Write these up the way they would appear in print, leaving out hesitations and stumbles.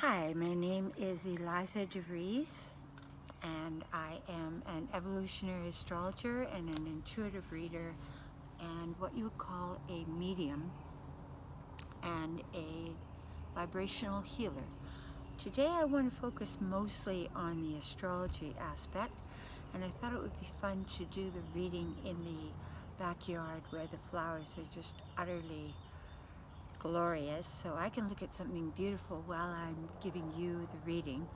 Hi, my name is Eliza DeVries, and I am an evolutionary astrologer and an intuitive reader and what you would call a medium and a vibrational healer. Today I want to focus mostly on the astrology aspect, and I thought it would be fun to do the reading in the backyard where the flowers are just utterly glorious, so I can look at something beautiful while I'm giving you the reading.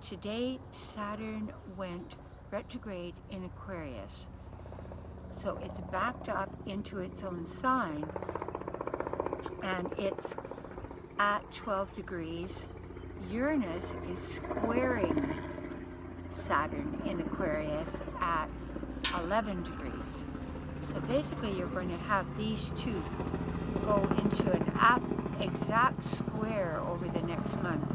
Today Saturn went retrograde in Aquarius, so it's backed up into its own sign, and it's at 12 degrees. Uranus is squaring Saturn in Aquarius at 11 degrees. So basically you're going to have these two go into an exact square over the next month,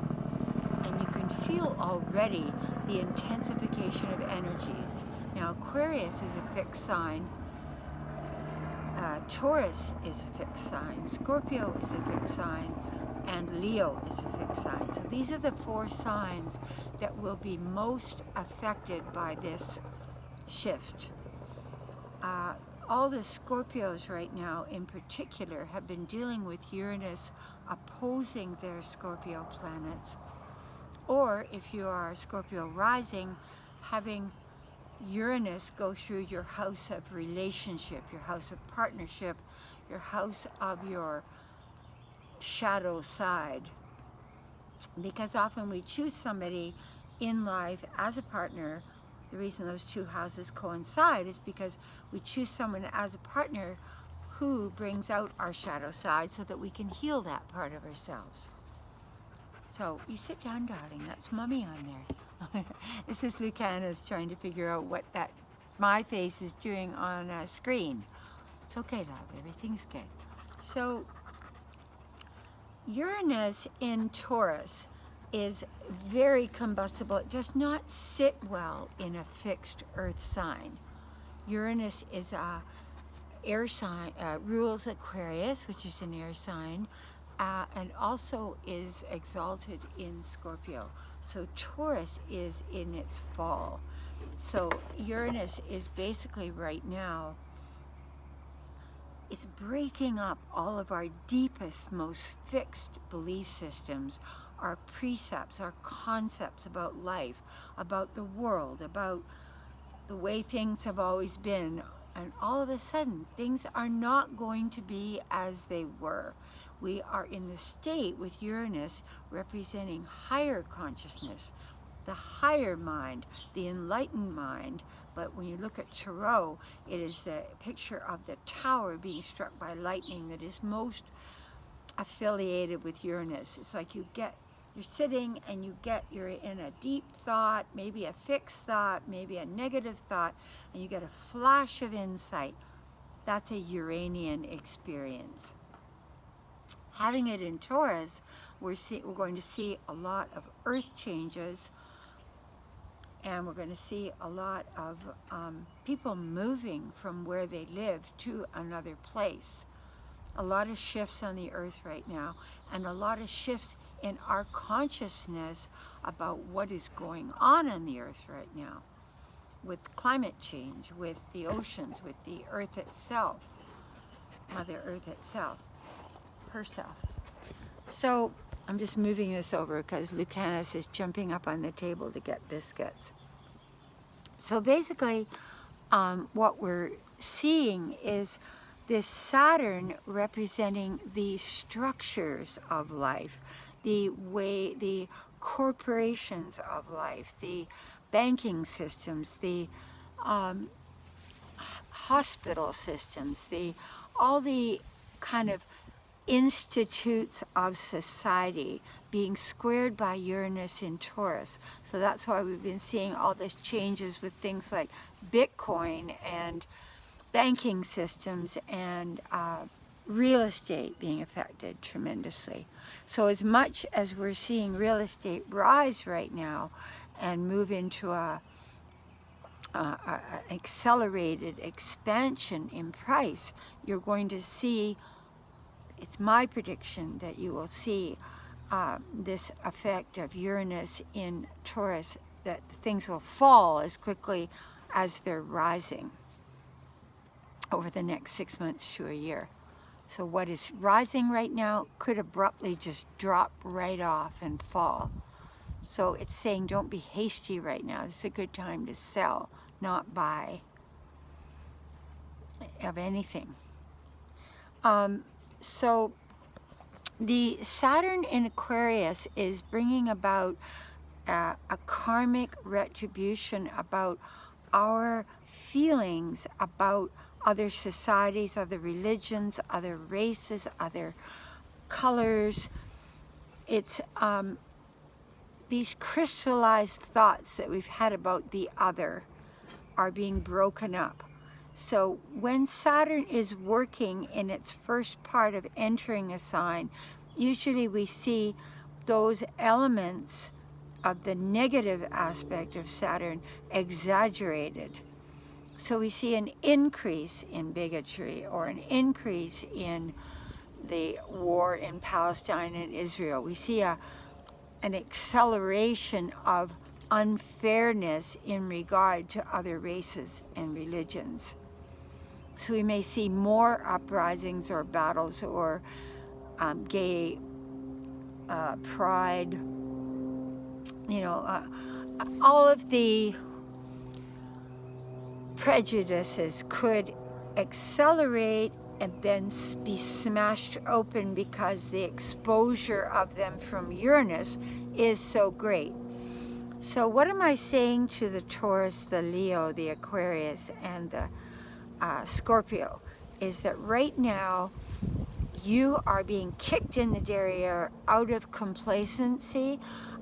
and you can feel already the intensification of energies. Now Aquarius is a fixed sign, Taurus is a fixed sign, Scorpio is a fixed sign, and Leo is a fixed sign. So these are the four signs that will be most affected by this shift. All the Scorpios right now in particular have been dealing with Uranus opposing their Scorpio planets, or if you are a Scorpio rising, having Uranus go through your house of relationship, your house of partnership, your house of your shadow side. Because often we choose somebody in life as a partner. The reason those two houses coincide is because we choose someone as a partner who brings out our shadow side so that we can heal that part of ourselves. So you sit down, darling. That's mommy on there. This is Lucana's trying to figure out what that my face is doing on a screen. It's okay, love. Everything's good. So Uranus in Taurus is very combustible. It does not sit well in a fixed earth sign. Uranus is a air sign, rules Aquarius, which is an air sign, and also is exalted in Scorpio. So Taurus is in its fall. So Uranus is basically right now, it's breaking up all of our deepest, most fixed belief systems, our precepts, our concepts about life, about the world, about the way things have always been. And all of a sudden, things are not going to be as they were. We are in the state with Uranus representing higher consciousness, the higher mind, the enlightened mind. But when you look at Tarot, it is the picture of the tower being struck by lightning that is most affiliated with Uranus. It's like you're sitting and you're in a deep thought, maybe a fixed thought, maybe a negative thought, and you get a flash of insight. That's a Uranian experience. Having it in Taurus, we're going to see a lot of earth changes, and we're going to see a lot of people moving from where they live to another place. A lot of shifts on the earth right now, and a lot of shifts in our consciousness about what is going on the earth right now, with climate change, with the oceans, with the earth itself, Mother Earth itself, herself. So I'm just moving this over because Lucanus is jumping up on the table to get biscuits. So basically, what we're seeing is this Saturn representing the structures of life, the corporations of life, the banking systems, the hospital systems, all the kind of institutes of society being squared by Uranus in Taurus. So that's why we've been seeing all these changes with things like Bitcoin and banking systems and real estate being affected tremendously. So as much as we're seeing real estate rise right now and move into an accelerated expansion in price, you're going to see, it's my prediction that you will see this effect of Uranus in Taurus, that things will fall as quickly as they're rising over the next 6 months to a year. So what is rising right now could abruptly just drop right off and fall. So it's saying don't be hasty right now. It's a good time to sell, not buy of anything. So the Saturn in Aquarius is bringing about a karmic retribution about our feelings about other societies, other religions, other races, other colors. It's these crystallized thoughts that we've had about the other are being broken up. So when Saturn is working in its first part of entering a sign, usually we see those elements of the negative aspect of Saturn exaggerated. So we see an increase in bigotry or an increase in the war in Palestine and Israel. We see an acceleration of unfairness in regard to other races and religions. So we may see more uprisings or battles or gay pride, all of the prejudices could accelerate and then be smashed open because the exposure of them from Uranus is so great. So what am I saying to the Taurus, the Leo, the Aquarius, and the Scorpio is that right now you are being kicked in the derriere out of complacency,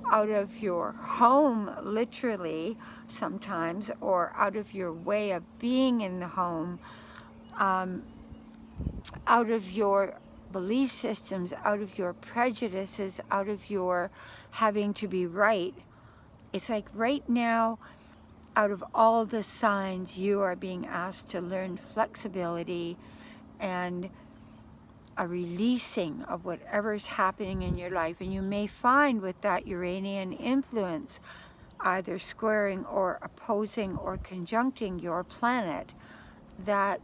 out of your home literally sometimes, or out of your way of being in the home, out of your belief systems, out of your prejudices, out of your having to be right. It's like right now, out of all the signs, you are being asked to learn flexibility and a releasing of whatever's happening in your life. And you may find with that Uranian influence, either squaring or opposing or conjuncting your planet, that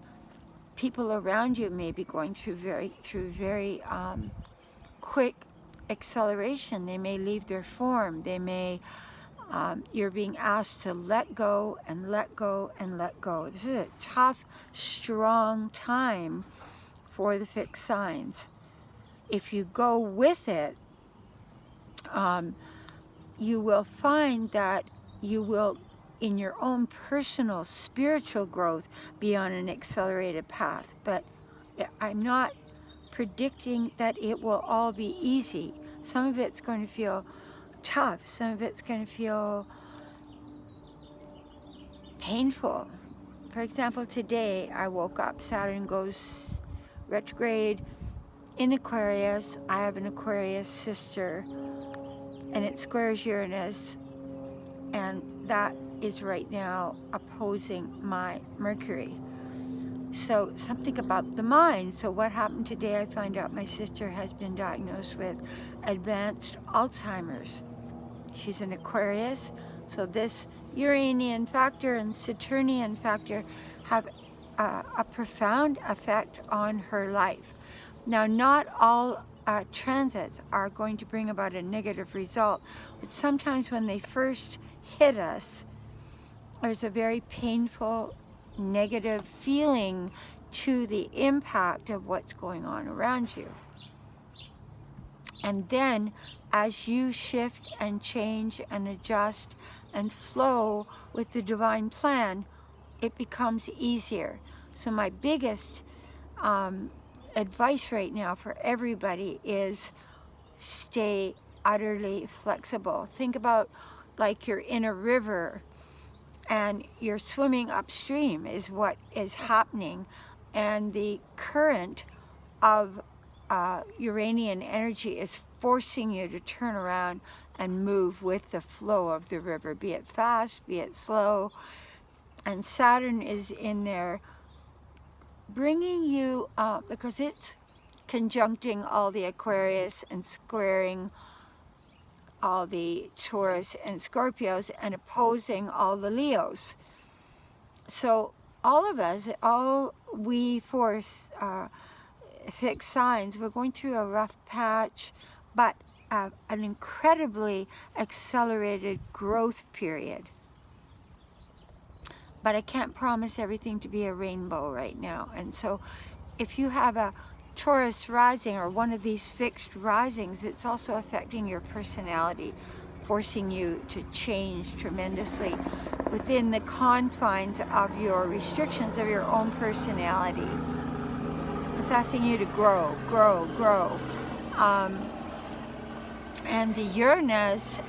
people around you may be going through very quick acceleration. They may leave their form. They may you're being asked to let go and let go and let go. This is a tough, strong time for the fixed signs. If you go with it, you will find that you will, in your own personal spiritual growth, be on an accelerated path. But I'm not predicting that it will all be easy. Some of it's going to feel tough. Some of it's going to feel painful. For example, today I woke up, Saturn goes retrograde in Aquarius. I have an Aquarius sister and it squares Uranus, and that is right now opposing my Mercury. So something about the mind. So what happened today, I find out my sister has been diagnosed with advanced Alzheimer's. She's an Aquarius, so this Uranian factor and Saturnian factor have a profound effect on her life. Now, not all transits are going to bring about a negative result, but sometimes when they first hit us, there's a very painful, negative feeling to the impact of what's going on around you. And then as you shift and change and adjust and flow with the divine plan, it becomes easier. So my biggest advice right now for everybody is stay utterly flexible. Think about like you're in a river and you're swimming upstream is what is happening, and the current of Uranian energy is forcing you to turn around and move with the flow of the river, be it fast, be it slow. And Saturn is in there bringing you up because it's conjuncting all the Aquarius and squaring all the Taurus and Scorpios and opposing all the Leos. So all of us, all we four fixed signs, we're going through a rough patch, but an incredibly accelerated growth period. But I can't promise everything to be a rainbow right now. And so if you have a Taurus rising or one of these fixed risings, it's also affecting your personality, forcing you to change tremendously within the confines of your restrictions of your own personality. It's asking you to grow, grow, grow. And the Uranus,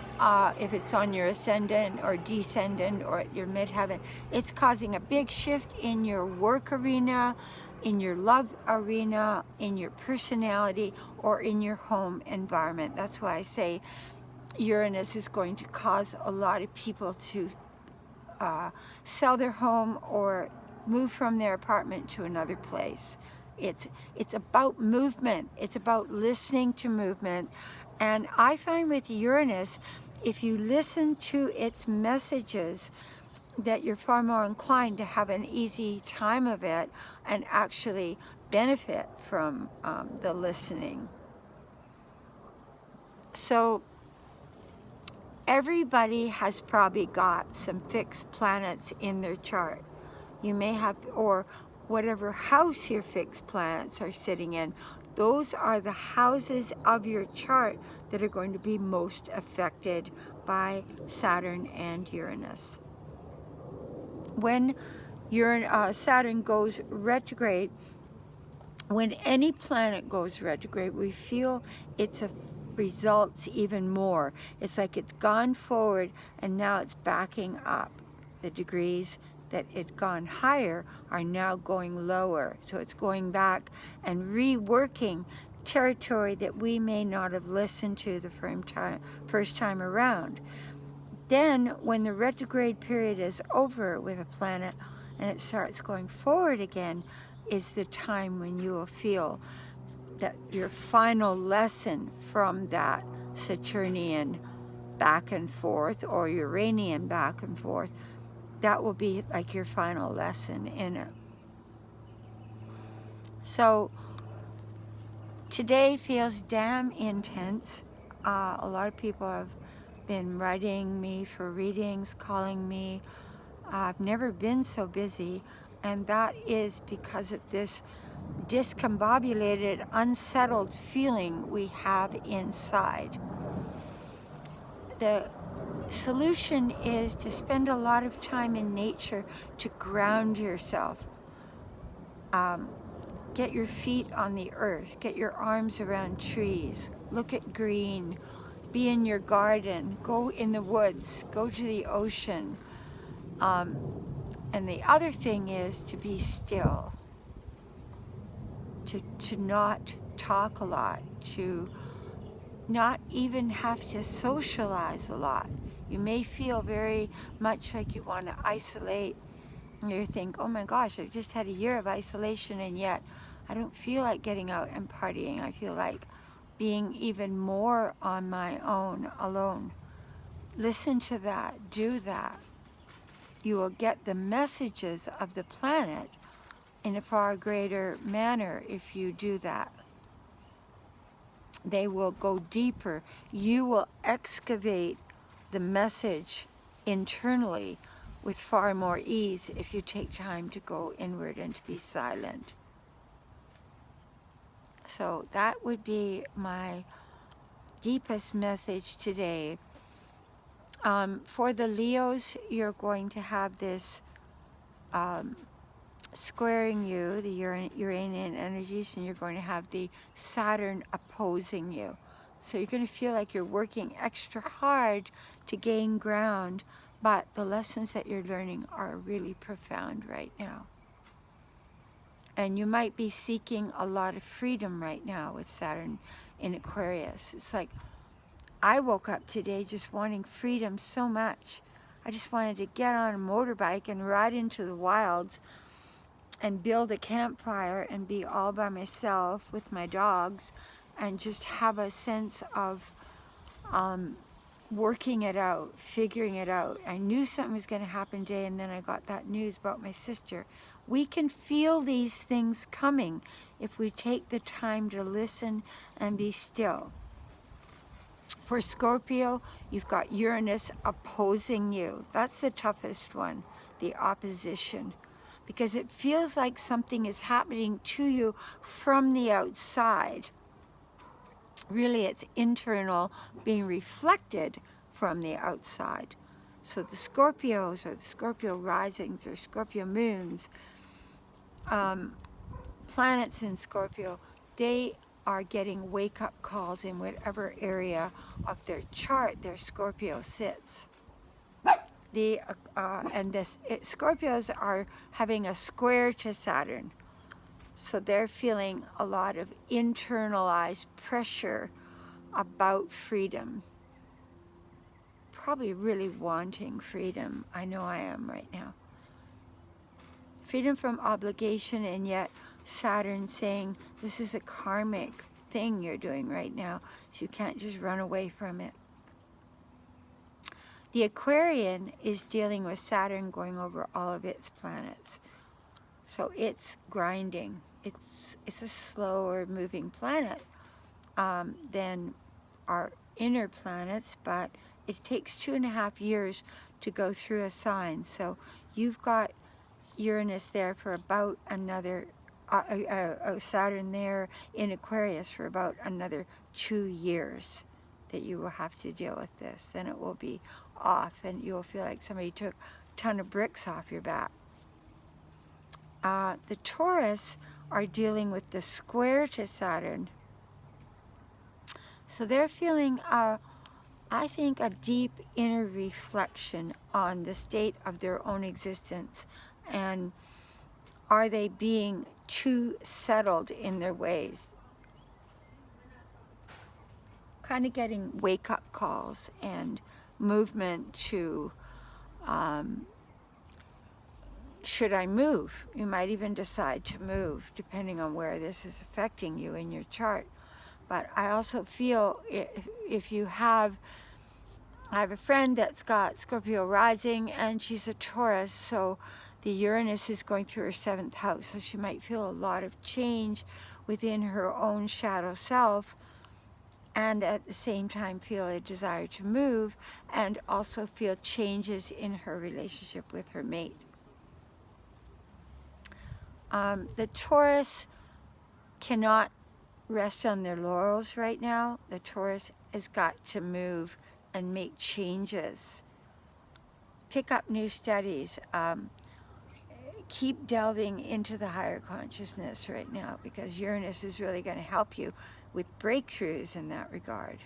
if it's on your ascendant or descendant or your midheaven, it's causing a big shift in your work arena, in your love arena, in your personality, or in your home environment. That's why I say Uranus is going to cause a lot of people to sell their home or move from their apartment to another place. It's about movement. It's about listening to movement. And I find with Uranus, if you listen to its messages, that you're far more inclined to have an easy time of it and actually benefit from the listening. So everybody has probably got some fixed planets in their chart. You may have, or whatever house your fixed planets are sitting in, those are the houses of your chart that are going to be most affected by Saturn and Uranus. When Saturn goes retrograde, when any planet goes retrograde, we feel its results even more. It's like it's gone forward and now it's backing up. The degrees that it gone higher are now going lower. So it's going back and reworking territory that we may not have listened to the first time around. Then when the retrograde period is over with a planet and it starts going forward again, is the time when you will feel that your final lesson from that Saturnian back and forth or Uranian back and forth, that will be like your final lesson in it. So today feels damn intense. A lot of people have been writing me for readings, calling me. I've never been so busy, and that is because of this discombobulated, unsettled feeling we have inside. The solution is to spend a lot of time in nature to ground yourself. Get your feet on the earth, get your arms around trees, look at green, be in your garden, go in the woods, go to the ocean. And the other thing is to be still, to not talk a lot, to not even have to socialize a lot. You may feel very much like you want to isolate. You think, oh my gosh, I've just had a year of isolation and yet I don't feel like getting out and partying. I feel like being even more on my own, alone. Listen to that, do that. You will get the messages of the planet in a far greater manner if you do that. They will go deeper. You will excavate the message internally with far more ease if you take time to go inward and to be silent. So that would be my deepest message today. For the Leos, you're going to have this squaring you, the Uranian energies, and you're going to have the Saturn opposing you. So you're going to feel like you're working extra hard to gain ground, but the lessons that you're learning are really profound right now. And you might be seeking a lot of freedom right now with Saturn in Aquarius. It's like, I woke up today just wanting freedom so much. I just wanted to get on a motorbike and ride into the wilds and build a campfire and be all by myself with my dogs and just have a sense of working it out, figuring it out. I knew something was going to happen today, and then I got that news about my sister. We can feel these things coming if we take the time to listen and be still. For Scorpio, you've got Uranus opposing you. That's the toughest one, the opposition, because it feels like something is happening to you from the outside. Really, it's internal being reflected from the outside. So the Scorpios, or the Scorpio risings, or Scorpio moons, planets in Scorpio, they are getting wake-up calls in whatever area of their chart their Scorpio sits. Scorpios are having a square to Saturn. So they're feeling a lot of internalized pressure about freedom. Probably really wanting freedom. I know I am right now. Freedom from obligation, and yet Saturn saying this is a karmic thing you're doing right now, so you can't just run away from it. The Aquarian is dealing with Saturn going over all of its planets. So it's grinding. It's a slower moving planet than our inner planets, but it takes 2.5 years to go through a sign. So you've got Uranus there for about another, Saturn there in Aquarius for about another 2 years that you will have to deal with this. Then it will be off and you'll feel like somebody took a ton of bricks off your back. The Taurus are dealing with the square to Saturn. So they're feeling, I think, a deep inner reflection on the state of their own existence. And are they being too settled in their ways? Kind of getting wake-up calls and movement to, should I move? You might even decide to move, depending on where this is affecting you in your chart. But I also feel if you have, I have a friend that's got Scorpio rising, and she's a Taurus, so the Uranus is going through her 7th house, so she might feel a lot of change within her own shadow self, and at the same time feel a desire to move, and also feel changes in her relationship with her mate. The Taurus cannot rest on their laurels right now. The Taurus has got to move and make changes. Pick up new studies. Keep delving into the higher consciousness right now, because Uranus is really going to help you with breakthroughs in that regard.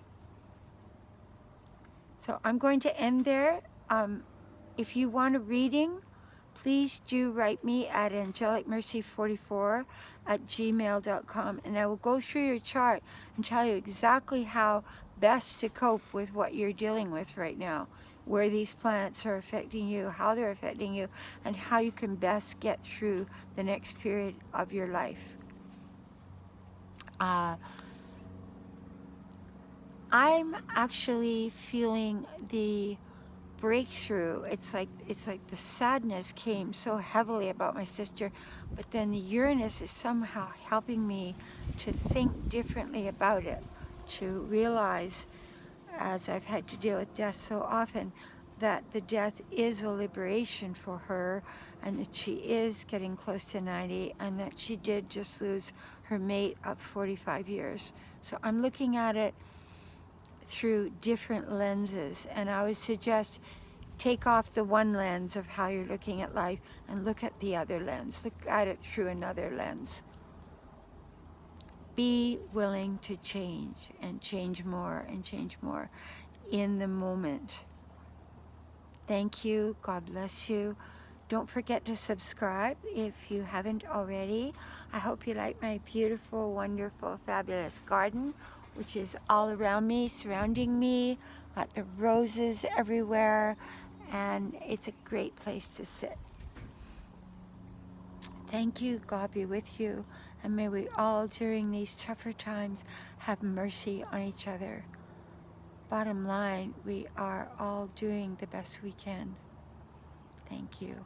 So I'm going to end there. If you want a reading, please do write me at angelicmercy44@gmail.com, and I will go through your chart and tell you exactly how best to cope with what you're dealing with right now, where these planets are affecting you, how they're affecting you, and how you can best get through the next period of your life. I'm actually feeling the breakthrough. It's like the sadness came so heavily about my sister, but then the Uranus is somehow helping me to think differently about it, to realize, as I've had to deal with death so often, that the death is a liberation for her, and that she is getting close to 90, and that she did just lose her mate of 45 years. So I'm looking at it through different lenses, and I would suggest take off the one lens of how you're looking at life and look at the other lens. Look at it through another lens. Be willing to change, and change more and change more in the moment. Thank you. God bless you. Don't forget to subscribe if you haven't already. I hope you like my beautiful, wonderful, fabulous garden, which is all around me, surrounding me. Got the roses everywhere, and it's a great place to sit. Thank you. God be with you. And may we all, during these tougher times, have mercy on each other. Bottom line, we are all doing the best we can. Thank you.